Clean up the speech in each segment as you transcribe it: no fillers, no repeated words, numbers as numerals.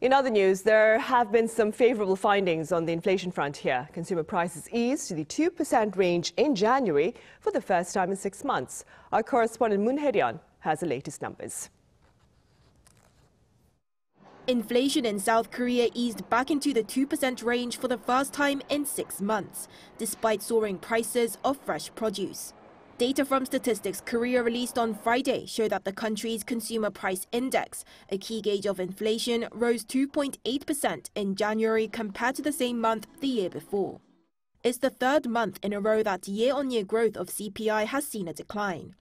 In other news, there have been some favorable findings on the inflation front here. Consumer prices eased to the 2% range in January for the first time in 6 months. Our correspondent Moon Hye-ryeon has the latest numbers. Inflation in South Korea eased back into the 2% range for the first time in 6 months, despite soaring prices of fresh produce. Data from Statistics Korea released on Friday show that the country's consumer price index, a key gauge of inflation, rose 2.8% in January compared to the same month the year before. It's the third month in a row that year-on-year growth of CPI has seen a decline.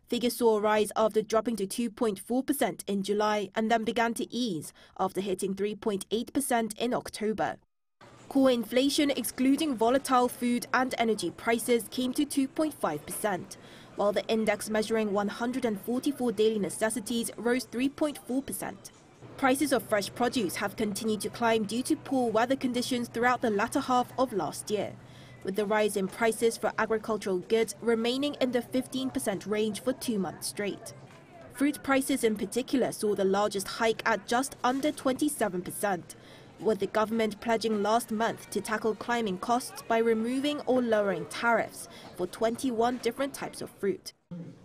Figures saw a rise after dropping to 2.4% in July and then began to ease after hitting 3.8% in October. Core inflation, excluding volatile food and energy prices, came to 2.5%, while the index measuring 144 daily necessities rose 3.4%. Prices of fresh produce have continued to climb due to poor weather conditions throughout the latter half of last year, with the rise in prices for agricultural goods remaining in the 15% range for 2 months straight. Fruit prices in particular saw the largest hike at just under 27%. With the government pledging last month to tackle climbing costs by removing or lowering tariffs for 21 different types of fruit.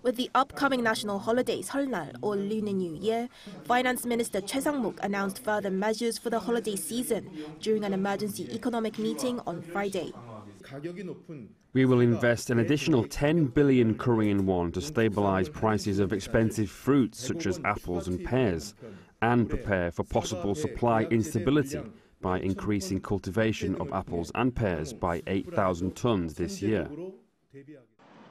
With the upcoming national holiday 설날 or Lunar New Year, Finance Minister Choi Sang-muk announced further measures for the holiday season during an emergency economic meeting on Friday. We will invest an additional 10 billion Korean won to stabilize prices of expensive fruits such as apples and pears, and prepare for possible supply instability by increasing cultivation of apples and pears by 8,000 tons this year.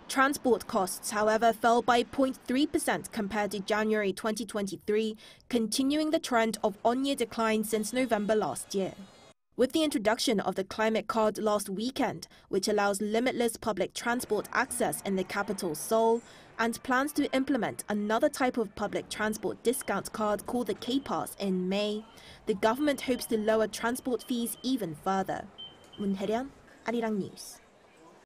Transport costs, however, fell by 0.3% compared to January 2023, continuing the trend of on-year decline since November last year. With the introduction of the climate card last weekend, which allows limitless public transport access in the capital Seoul, and plans to implement another type of public transport discount card called the K-Pass in May, the government hopes to lower transport fees even further. Moon Hye-ryeon, Arirang News.